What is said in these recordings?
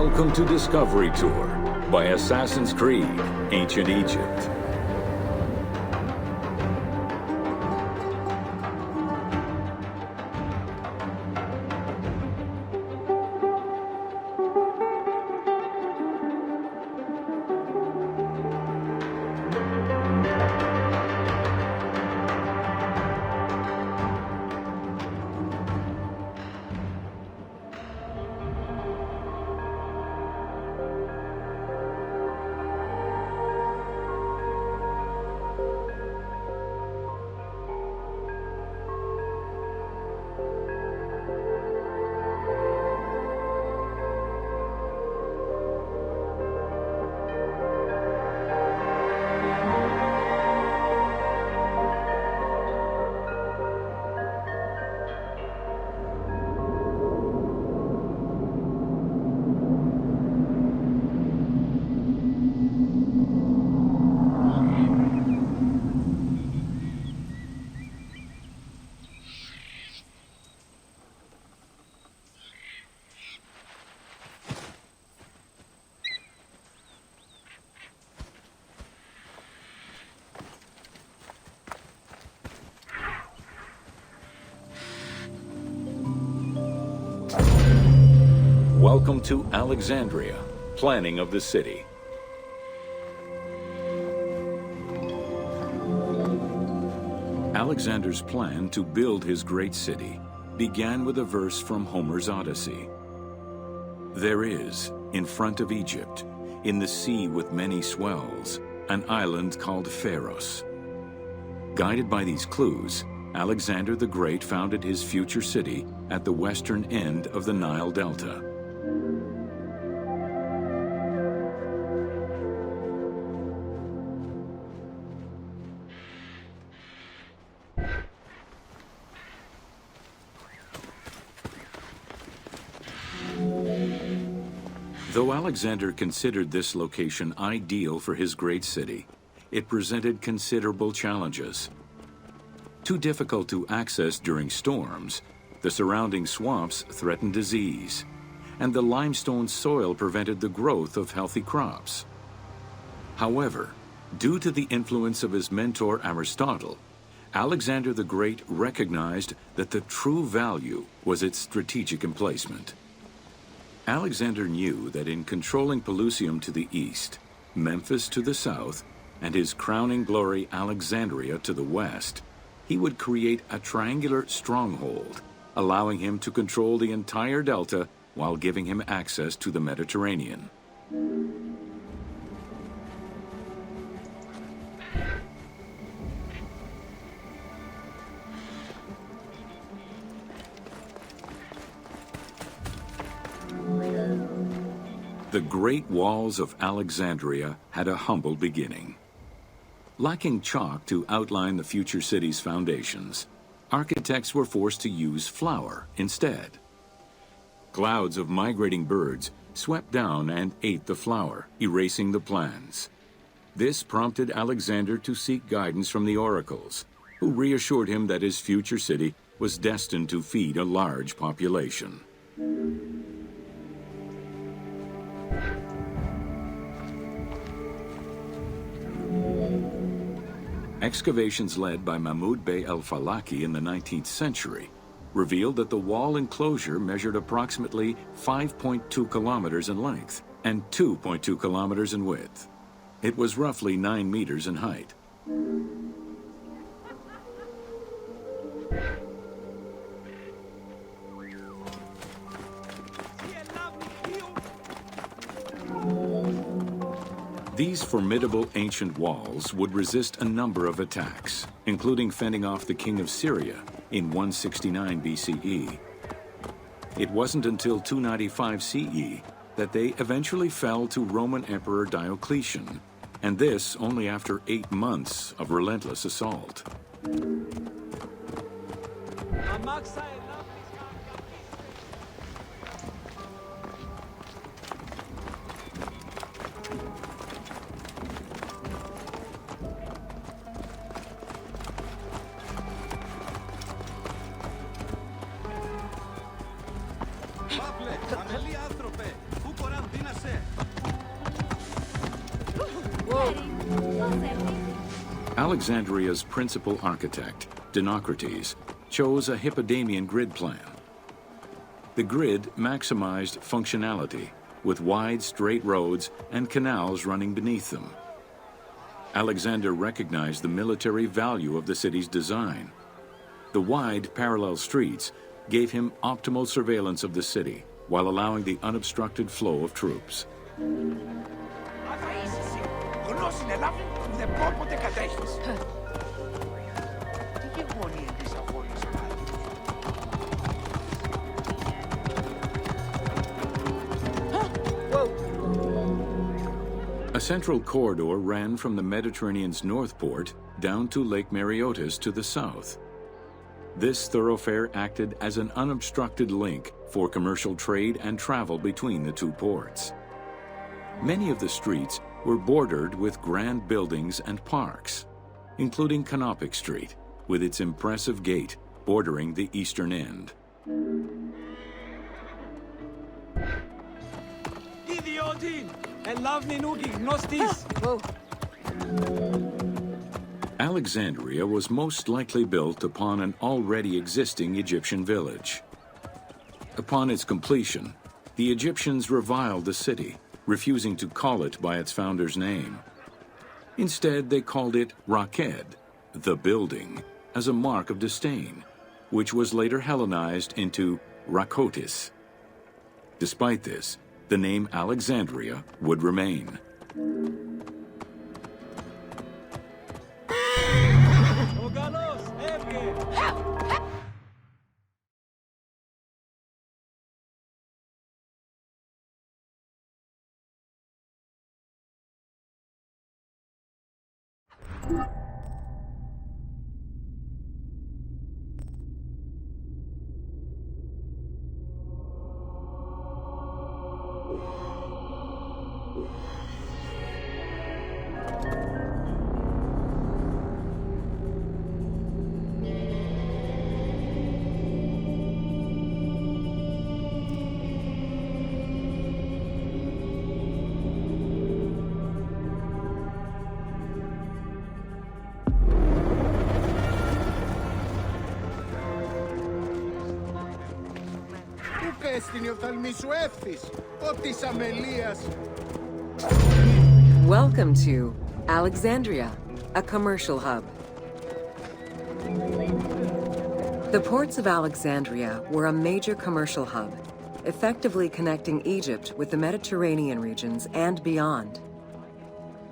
Welcome to Discovery Tour by Assassin's Creed, Ancient Egypt. Welcome to Alexandria, planning of the city. Alexander's plan to build his great city began with a verse from Homer's Odyssey. There is, in front of Egypt, in the sea with many swells, an island called Pharos. Guided by these clues, Alexander the Great founded his future city at the western end of the Nile Delta. Though Alexander considered this location ideal for his great city, it presented considerable challenges. Too difficult to access during storms, the surrounding swamps threatened disease, and the limestone soil prevented the growth of healthy crops. However, due to the influence of his mentor Aristotle, Alexander the Great recognized that the true value was its strategic emplacement. Alexander knew that in controlling Pelusium to the east, Memphis to the south, and his crowning glory Alexandria to the west, he would create a triangular stronghold, allowing him to control the entire delta while giving him access to the Mediterranean. The Great Walls of Alexandria had a humble beginning. Lacking chalk to outline the future city's foundations, architects were forced to use flour instead. Clouds of migrating birds swept down and ate the flour, erasing the plans. This prompted Alexander to seek guidance from the oracles, who reassured him that his future city was destined to feed a large population. Excavations led by Mahmud Bey el-Falaki in the 19th century revealed that the wall enclosure measured approximately 5.2 kilometers in length and 2.2 kilometers in width. It was roughly 9 meters in height. These formidable ancient walls would resist a number of attacks, including fending off the king of Syria in 169 BCE. It wasn't until 295 CE that they eventually fell to Roman Emperor Diocletian, and this only after 8 months of relentless assault. Alexandria's principal architect, Dinocrates, chose a Hippodamian grid plan. The grid maximized functionality, with wide, straight roads and canals running beneath them. Alexander recognized the military value of the city's design. The wide, parallel streets gave him optimal surveillance of the city, while allowing the unobstructed flow of troops. A central corridor ran from the Mediterranean's north port down to Lake Mareotis to the south. This thoroughfare acted as an unobstructed link for commercial trade and travel between the two ports. Many of the streets were bordered with grand buildings and parks, including Canopic Street, with its impressive gate bordering the eastern end. Alexandria was most likely built upon an already existing Egyptian village. Upon its completion, the Egyptians reviled the city, refusing to call it by its founder's name. Instead, they called it Raked, the building, as a mark of disdain, which was later Hellenized into Rakotis. Despite this, the name Alexandria would remain. Welcome to Alexandria, a commercial hub. The ports of Alexandria were a major commercial hub, effectively connecting Egypt with the Mediterranean regions and beyond.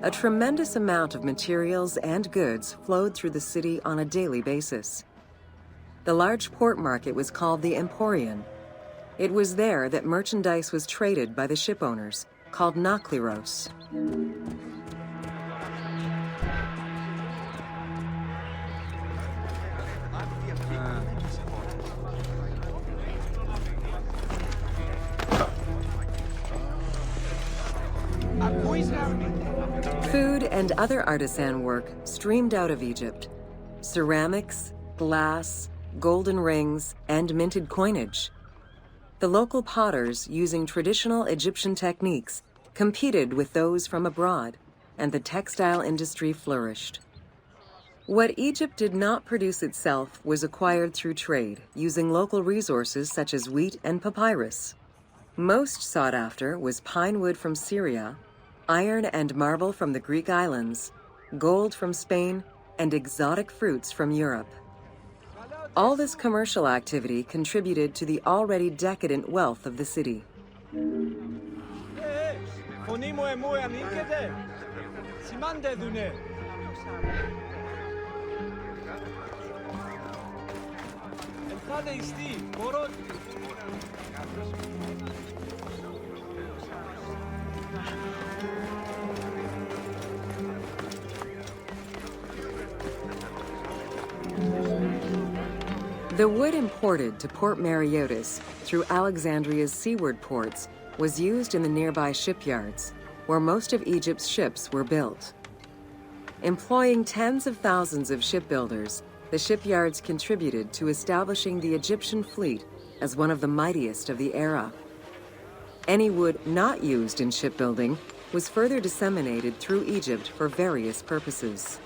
A tremendous amount of materials and goods flowed through the city on a daily basis. The large port market was called the Emporion. It was there that merchandise was traded by the ship owners, called nakliros. Food and other artisan work streamed out of Egypt. Ceramics, glass, golden rings, and minted coinage. The local potters, using traditional Egyptian techniques, competed with those from abroad, and the textile industry flourished. What Egypt did not produce itself was acquired through trade, using local resources such as wheat and papyrus. Most sought after was pine wood from Syria, iron and marble from the Greek islands, gold from Spain, and exotic fruits from Europe. All this commercial activity contributed to the already decadent wealth of the city. The wood imported to Port Mareotis through Alexandria's seaward ports was used in the nearby shipyards, where most of Egypt's ships were built. Employing tens of thousands of shipbuilders, the shipyards contributed to establishing the Egyptian fleet as one of the mightiest of the era. Any wood not used in shipbuilding was further disseminated through Egypt for various purposes.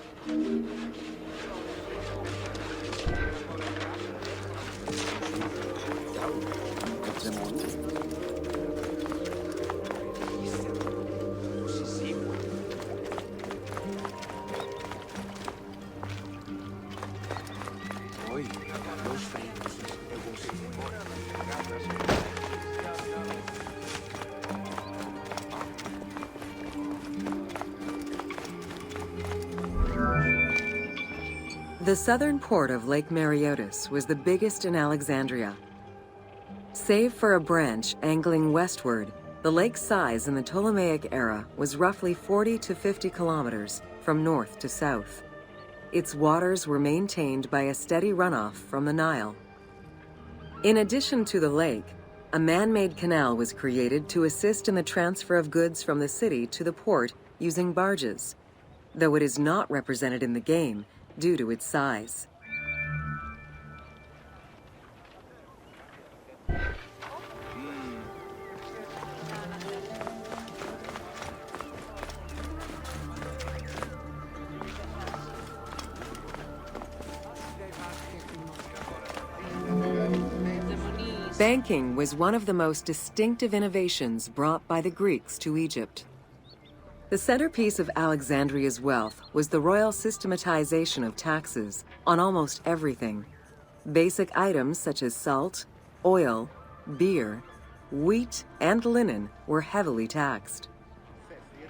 The southern port of Lake Mareotis was the biggest in Alexandria. Save for a branch angling westward, the lake's size in the Ptolemaic era was roughly 40 to 50 kilometers from north to south. Its waters were maintained by a steady runoff from the Nile. In addition to the lake, a man-made canal was created to assist in the transfer of goods from the city to the port using barges, though it is not represented in the game due to its size. Banking was one of the most distinctive innovations brought by the Greeks to Egypt. The centerpiece of Alexandria's wealth was the royal systematization of taxes on almost everything. Basic items such as salt, oil, beer, wheat, and linen were heavily taxed.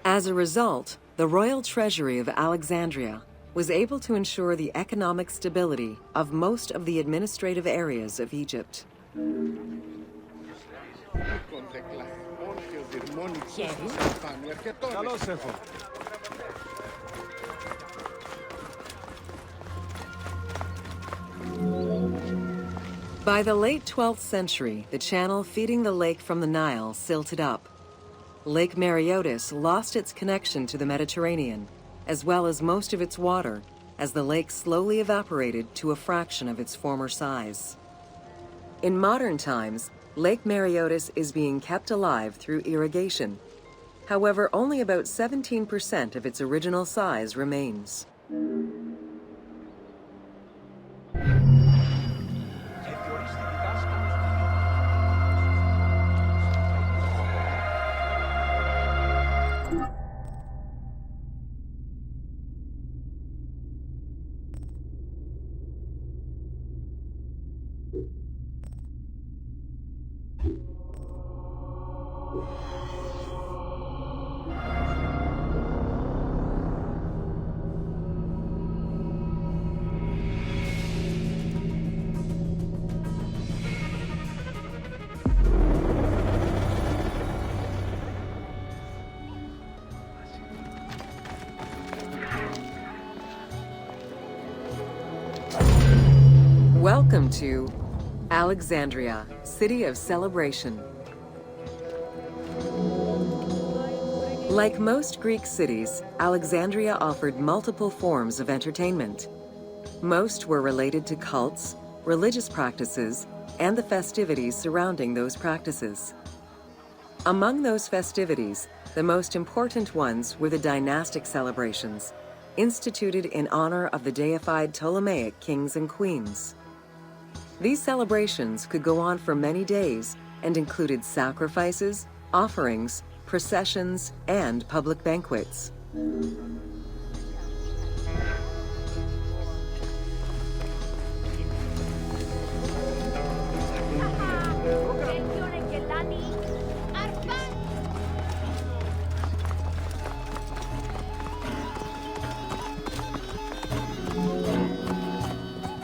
As a result, the royal treasury of Alexandria was able to ensure the economic stability of most of the administrative areas of Egypt. By the late 12th century, the channel feeding the lake from the Nile silted up. Lake Mareotis lost its connection to the Mediterranean, as well as most of its water, as the lake slowly evaporated to a fraction of its former size. In modern times, Lake Mareotis is being kept alive through irrigation. However, only about 17% of its original size remains. Welcome to Alexandria, City of Celebration. Like most Greek cities, Alexandria offered multiple forms of entertainment. Most were related to cults, religious practices, and the festivities surrounding those practices. Among those festivities, the most important ones were the dynastic celebrations, instituted in honor of the deified Ptolemaic kings and queens. These celebrations could go on for many days and included sacrifices, offerings, processions, and public banquets.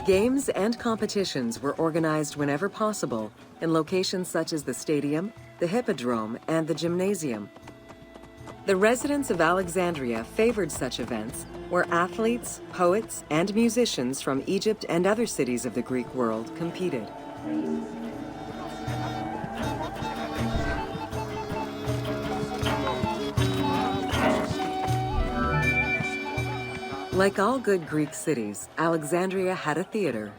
Games and competitions were organized whenever possible in locations such as the stadium, the hippodrome, and the gymnasium. The residents of Alexandria favored such events where athletes, poets, and musicians from Egypt and other cities of the Greek world competed. Like all good Greek cities, Alexandria had a theater.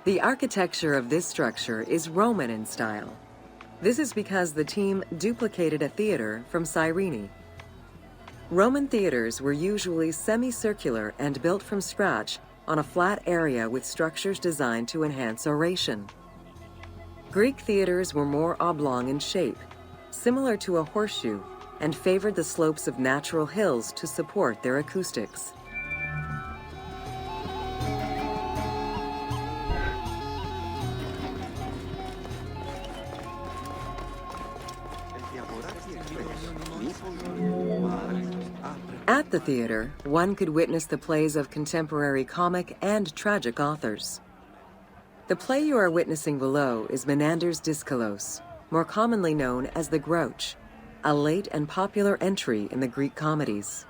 The architecture of this structure is Roman in style. This is because the team duplicated a theater from Cyrene. Roman theaters were usually semicircular and built from scratch on a flat area with structures designed to enhance oration. Greek theaters were more oblong in shape, similar to a horseshoe, and favored the slopes of natural hills to support their acoustics. At the theater, one could witness the plays of contemporary comic and tragic authors. The play you are witnessing below is Menander's Dyskalos, more commonly known as The Grouch, a late and popular entry in the Greek comedies.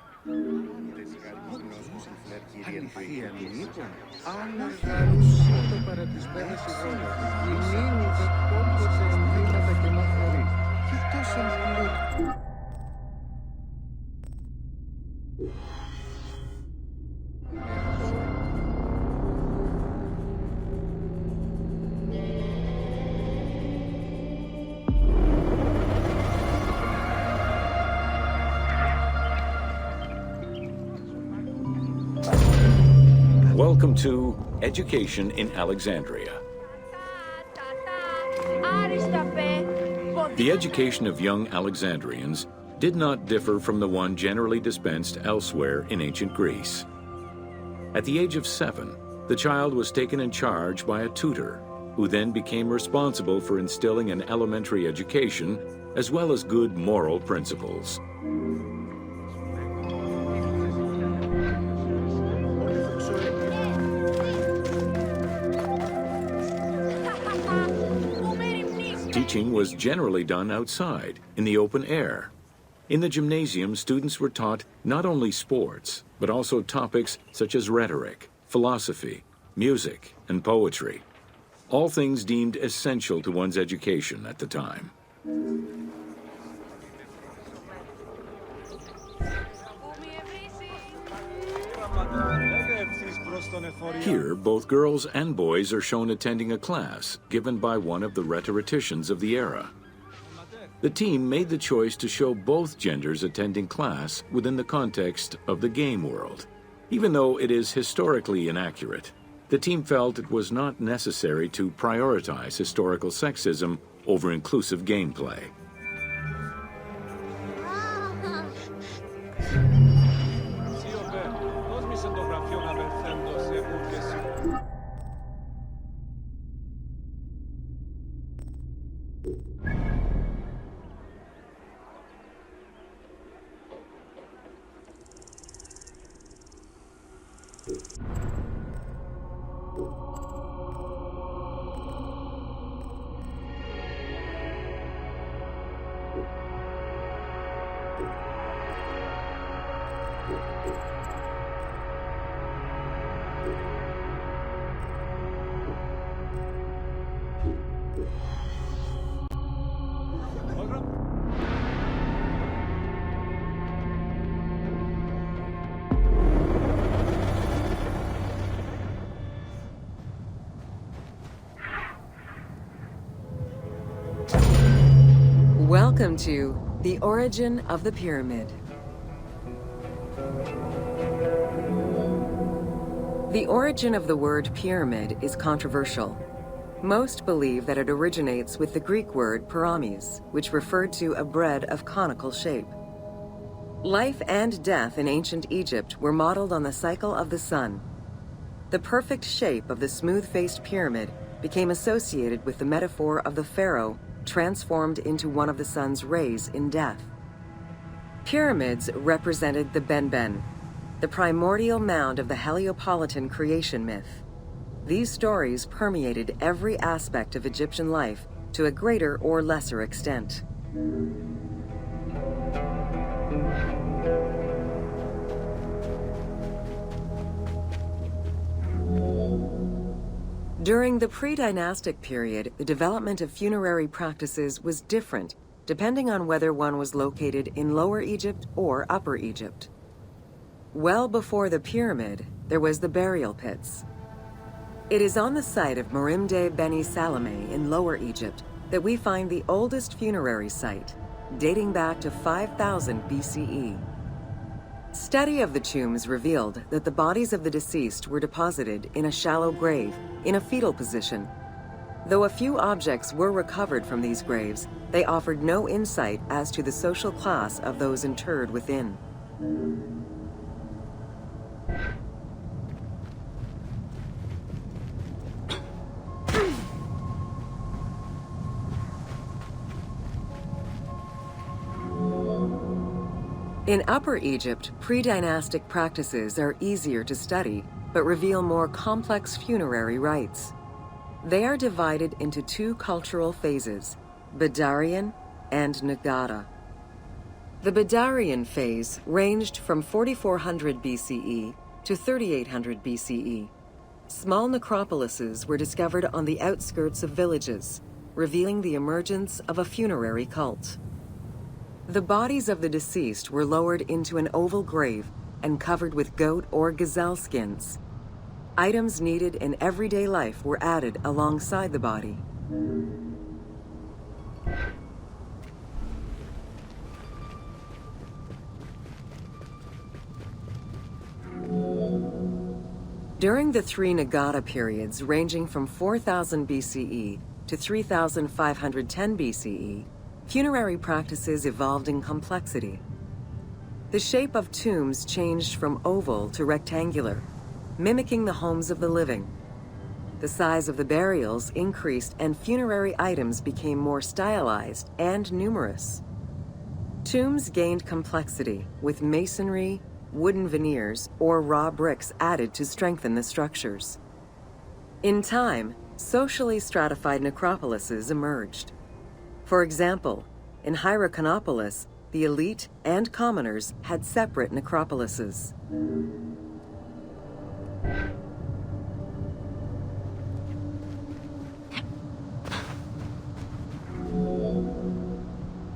Welcome to Education in Alexandria. The education of young Alexandrians did not differ from the one generally dispensed elsewhere in ancient Greece. At the age of 7, the child was taken in charge by a tutor, who then became responsible for instilling an elementary education as well as good moral principles. Teaching was generally done outside, in the open air. In the gymnasium, students were taught not only sports, but also topics such as rhetoric, philosophy, music, and poetry, all things deemed essential to one's education at the time. Here, both girls and boys are shown attending a class given by one of the rhetoricians of the era. The team made the choice to show both genders attending class within the context of the game world. Even though it is historically inaccurate, the team felt it was not necessary to prioritize historical sexism over inclusive gameplay. Welcome to The Origin of the Pyramid. The origin of the word pyramid is controversial. Most believe that it originates with the Greek word pyramis, which referred to a bread of conical shape. Life and death in ancient Egypt were modeled on the cycle of the sun. The perfect shape of the smooth-faced pyramid became associated with the metaphor of the pharaoh transformed into one of the sun's rays in death. Pyramids represented the Benben, the primordial mound of the Heliopolitan creation myth. These stories permeated every aspect of Egyptian life to a greater or lesser extent. During the pre-dynastic period, the development of funerary practices was different depending on whether one was located in Lower Egypt or Upper Egypt. Well before the pyramid, there was the burial pits. It is on the site of Merimde Beni Salome in Lower Egypt that we find the oldest funerary site, dating back to 5000 BCE. Study of the tombs revealed that the bodies of the deceased were deposited in a shallow grave in a fetal position. Though a few objects were recovered from these graves, they offered no insight as to the social class of those interred within. In Upper Egypt, pre-dynastic practices are easier to study, but reveal more complex funerary rites. They are divided into two cultural phases, Badarian and Nagada. The Badarian phase ranged from 4400 BCE to 3800 BCE. Small necropolises were discovered on the outskirts of villages, revealing the emergence of a funerary cult. The bodies of the deceased were lowered into an oval grave and covered with goat or gazelle skins. Items needed in everyday life were added alongside the body. During the three Nagada periods ranging from 4000 BCE to 3510 BCE, funerary practices evolved in complexity. The shape of tombs changed from oval to rectangular, mimicking the homes of the living. The size of the burials increased and funerary items became more stylized and numerous. Tombs gained complexity with masonry, wooden veneers, or raw bricks added to strengthen the structures. In time, socially stratified necropolises emerged. For example, in Hierakonpolis, the elite and commoners had separate necropolises.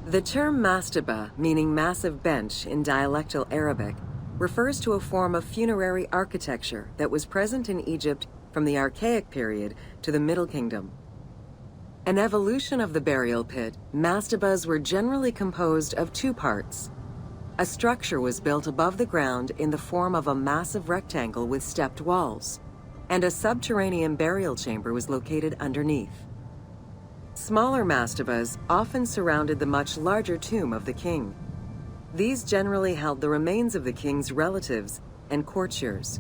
The term mastaba, meaning massive bench in dialectal Arabic, refers to a form of funerary architecture that was present in Egypt from the Archaic period to the Middle Kingdom. An evolution of the burial pit, mastabas were generally composed of two parts. A structure was built above the ground in the form of a massive rectangle with stepped walls, and a subterranean burial chamber was located underneath. Smaller mastabas often surrounded the much larger tomb of the king. These generally held the remains of the king's relatives and courtiers.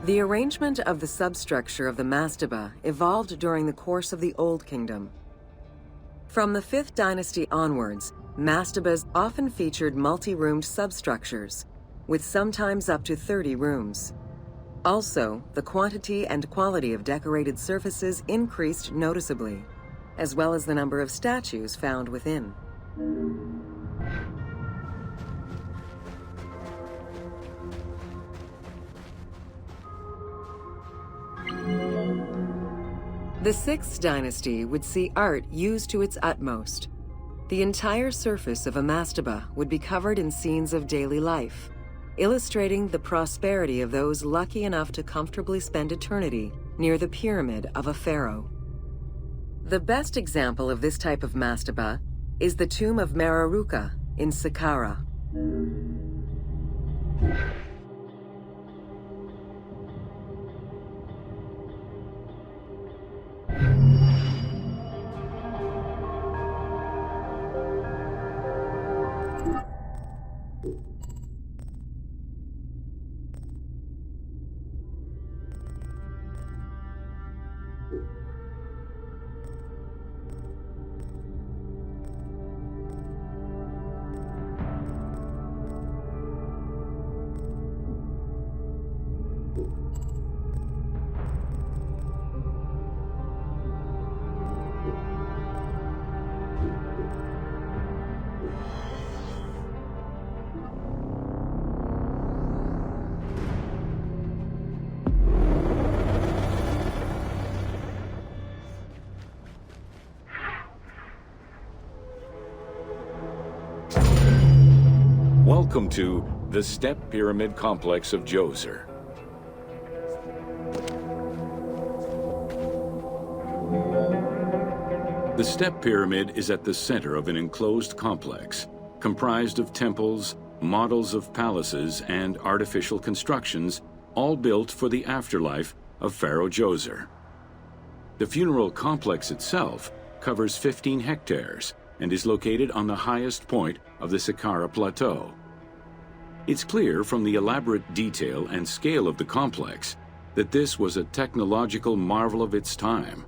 The arrangement of the substructure of the mastaba evolved during the course of the Old Kingdom. From the 5th dynasty onwards, mastabas often featured multi-roomed substructures, with sometimes up to 30 rooms. Also, the quantity and quality of decorated surfaces increased noticeably, as well as the number of statues found within. The 6th dynasty would see art used to its utmost. The entire surface of a mastaba would be covered in scenes of daily life, illustrating the prosperity of those lucky enough to comfortably spend eternity near the pyramid of a pharaoh. The best example of this type of mastaba is the tomb of Mereruka in Saqqara. Welcome to the Step Pyramid Complex of Djoser. The Step Pyramid is at the center of an enclosed complex, comprised of temples, models of palaces, and artificial constructions, all built for the afterlife of Pharaoh Djoser. The funeral complex itself covers 15 hectares and is located on the highest point of the Saqqara Plateau. It's clear from the elaborate detail and scale of the complex that this was a technological marvel of its time.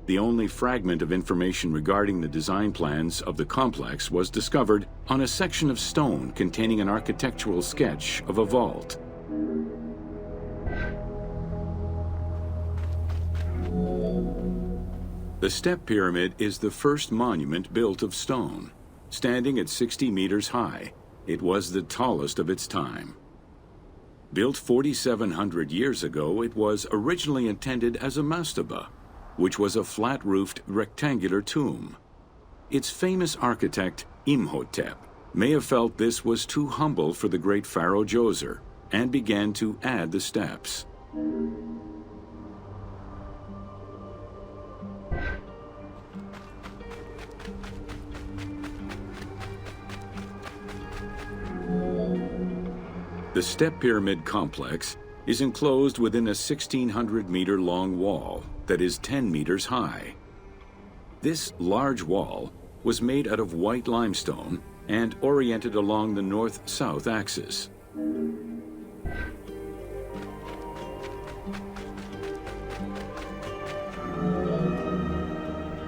The only fragment of information regarding the design plans of the complex was discovered on a section of stone containing an architectural sketch of a vault. The Step Pyramid is the first monument built of stone. Standing at 60 meters high, it was the tallest of its time. Built 4,700 years ago, it was originally intended as a mastaba, which was a flat-roofed rectangular tomb. Its famous architect, Imhotep, may have felt this was too humble for the great Pharaoh Djoser and began to add the steps. The Step Pyramid Complex is enclosed within a 1,600-meter-long wall that is 10 meters high. This large wall was made out of white limestone and oriented along the north-south axis.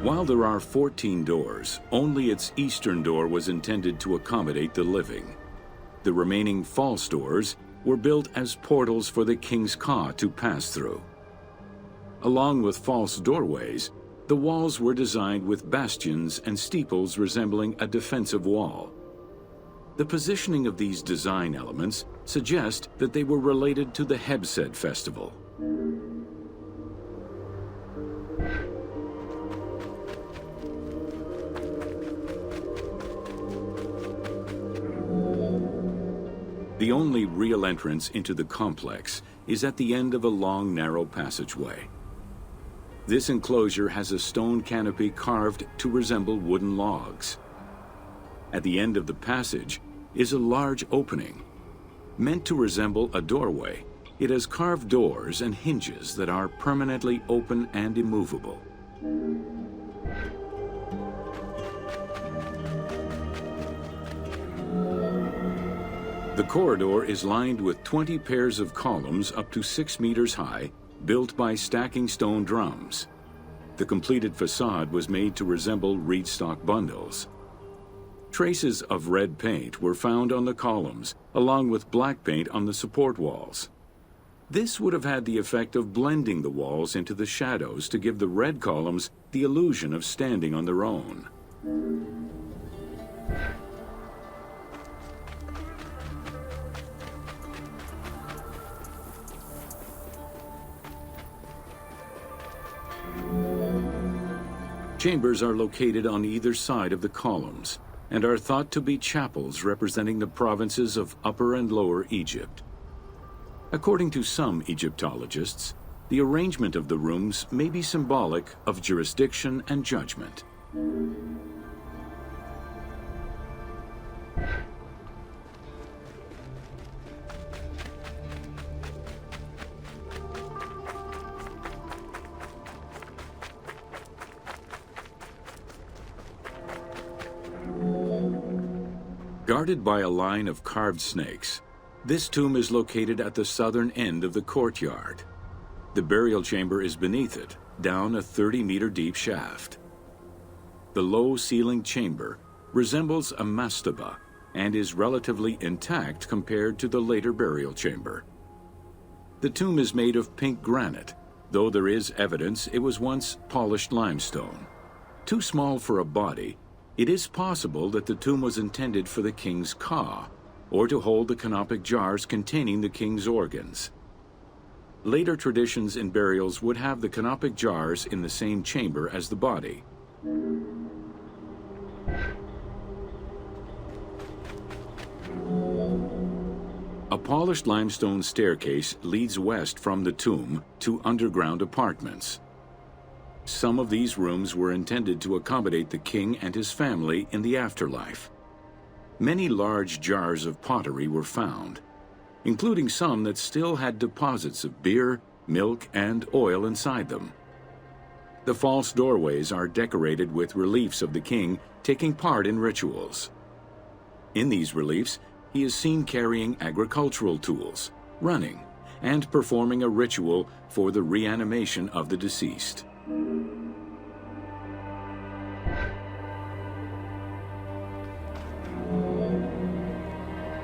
While there are 14 doors, only its eastern door was intended to accommodate the living. The remaining false doors were built as portals for the king's Ka to pass through. Along with false doorways, the walls were designed with bastions and steeples resembling a defensive wall. The positioning of these design elements suggest that they were related to the Hebsed festival. The only real entrance into the complex is at the end of a long, narrow passageway. This enclosure has a stone canopy carved to resemble wooden logs. At the end of the passage is a large opening. Meant to resemble a doorway, it has carved doors and hinges that are permanently open and immovable. The corridor is lined with 20 pairs of columns up to 6 meters high, built by stacking stone drums. The completed facade was made to resemble reed stock bundles. Traces of red paint were found on the columns, along with black paint on the support walls. This would have had the effect of blending the walls into the shadows to give the red columns the illusion of standing on their own. Chambers are located on either side of the columns and are thought to be chapels representing the provinces of Upper and Lower Egypt. According to some Egyptologists, the arrangement of the rooms may be symbolic of jurisdiction and judgment. Guarded by a line of carved snakes, this tomb is located at the southern end of the courtyard. The burial chamber is beneath it, down a 30-meter deep shaft. The low-ceilinged chamber resembles a mastaba and is relatively intact compared to the later burial chamber. The tomb is made of pink granite, though there is evidence it was once polished limestone. Too small for a body, it is possible that the tomb was intended for the king's Ka, or to hold the canopic jars containing the king's organs. Later traditions in burials would have the canopic jars in the same chamber as the body. A polished limestone staircase leads west from the tomb to underground apartments. Some of these rooms were intended to accommodate the king and his family in the afterlife. Many large jars of pottery were found, including some that still had deposits of beer, milk, and oil inside them. The false doorways are decorated with reliefs of the king taking part in rituals. In these reliefs, he is seen carrying agricultural tools, running, and performing a ritual for the reanimation of the deceased.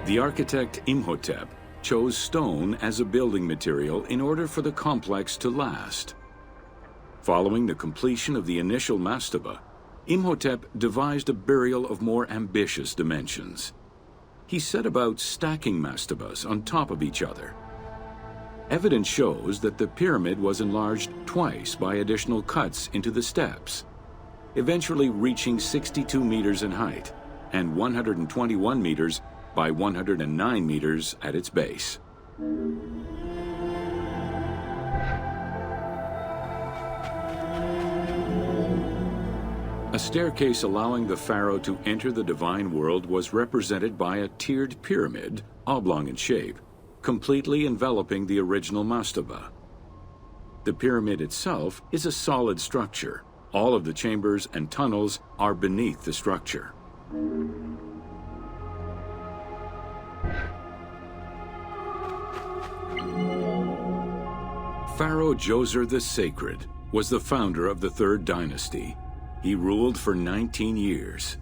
The architect Imhotep chose stone as a building material in order for the complex to last. Following the completion of the initial mastaba, Imhotep devised a burial of more ambitious dimensions. He set about stacking mastabas on top of each other. Evidence shows that the pyramid was enlarged twice by additional cuts into the steps, eventually reaching 62 meters in height and 121 meters by 109 meters at its base. A staircase allowing the pharaoh to enter the divine world was represented by a tiered pyramid, oblong in shape, completely enveloping the original mastaba. The pyramid itself is a solid structure. All of the chambers and tunnels are beneath the structure. Pharaoh Djoser the Sacred was the founder of the Third Dynasty. He ruled for 19 years.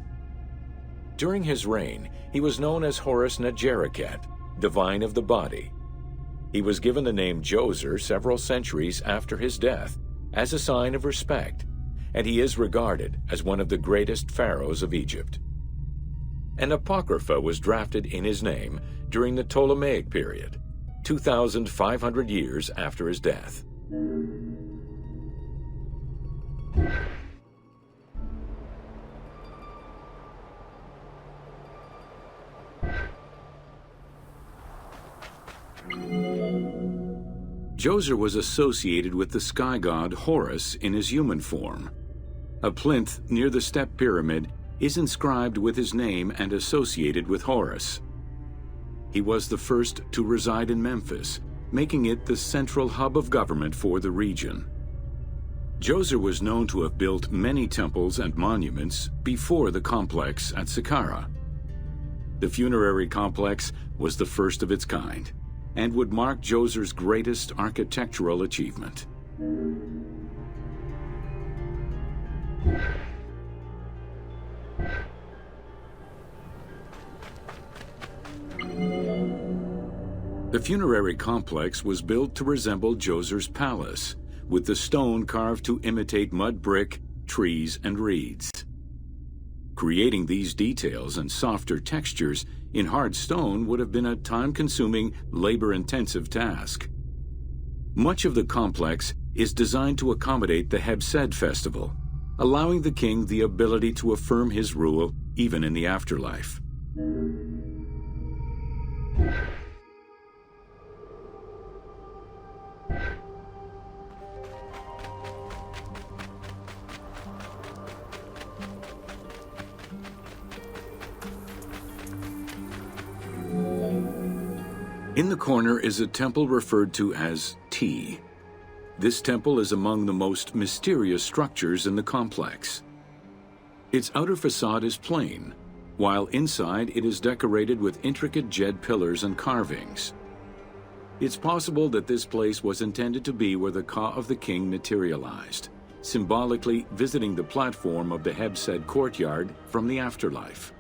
During his reign, he was known as Horus Negereket, divine of the body. He was given the name Djoser several centuries after his death as a sign of respect, and he is regarded as one of the greatest pharaohs of Egypt. An apocrypha was drafted in his name during the Ptolemaic period, 2,500 years after his death. Djoser was associated with the sky god Horus in his human form. A plinth near the step pyramid is inscribed with his name and associated with Horus. He was the first to reside in Memphis, making it the central hub of government for the region. Djoser was known to have built many temples and monuments before the complex at Saqqara. The Funerary Complex was the first of its kind, and would mark Djoser's greatest architectural achievement. The Funerary Complex was built to resemble Djoser's palace, with the stone carved to imitate mud brick, trees, and reeds. Creating these details and softer textures in hard stone would have been a time-consuming, labor-intensive task. Much of the complex is designed to accommodate the Hebsed festival, allowing the king the ability to affirm his rule even in the afterlife. In the corner is a temple referred to as T. This temple is among the most mysterious structures in the complex. Its outer facade is plain, while inside it is decorated with intricate jed pillars and carvings. It's possible that this place was intended to be where the Ka of the king materialized, symbolically visiting the platform of the Hebsed courtyard from the afterlife.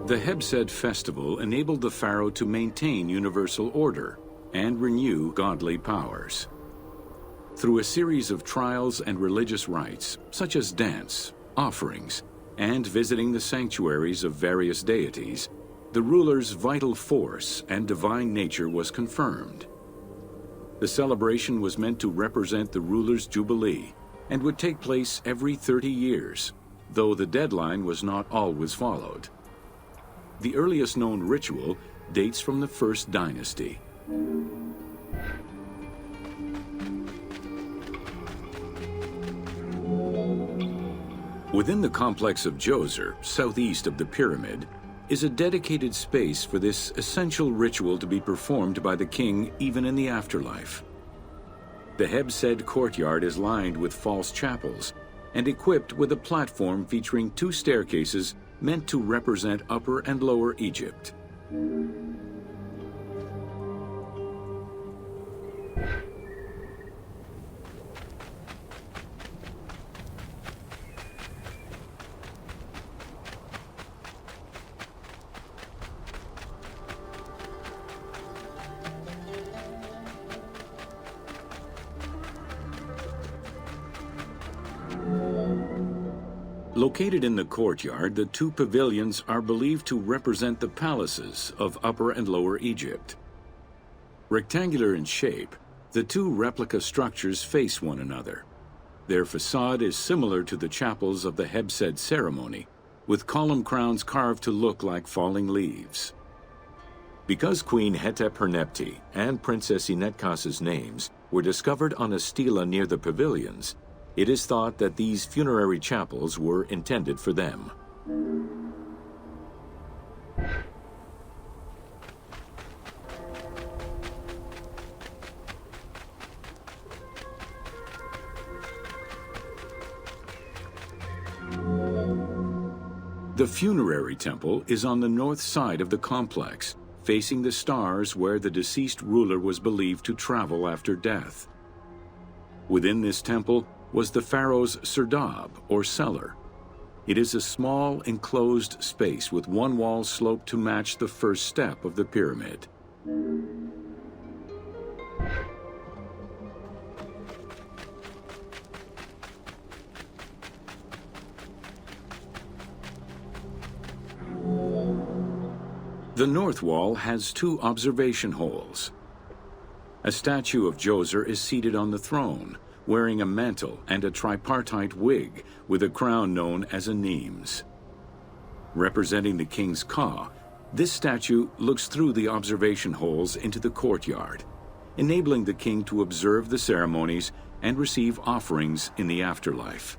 The Hebsed festival enabled the pharaoh to maintain universal order and renew godly powers. Through a series of trials and religious rites, such as dance, offerings, and visiting the sanctuaries of various deities, the ruler's vital force and divine nature was confirmed. The celebration was meant to represent the ruler's jubilee and would take place every 30 years, though the deadline was not always followed. The earliest known ritual dates from the First Dynasty. Within the complex of Djoser, southeast of the pyramid, is a dedicated space for this essential ritual to be performed by the king even in the afterlife. The Hebsed courtyard is lined with false chapels and equipped with a platform featuring 2 staircases meant to represent Upper and Lower Egypt. Located in the courtyard, the 2 pavilions are believed to represent the palaces of Upper and Lower Egypt. Rectangular in shape, the 2 replica structures face one another. Their facade is similar to the chapels of the Hebsed ceremony, with column crowns carved to look like falling leaves. Because Queen Hetep-Hernepti and Princess Inetkas's names were discovered on a stela near the pavilions, it is thought that these funerary chapels were intended for them. The funerary temple is on the north side of the complex, facing the stars where the deceased ruler was believed to travel after death. Within this temple was the pharaoh's serdab, or cellar. It is a small, enclosed space with one wall sloped to match the first step of the pyramid. The north wall has 2 observation holes. A statue of Djoser is seated on the throne, wearing a mantle and a tripartite wig with a crown known as a Nemes. Representing the king's ka, this statue looks through the observation holes into the courtyard, enabling the king to observe the ceremonies and receive offerings in the afterlife.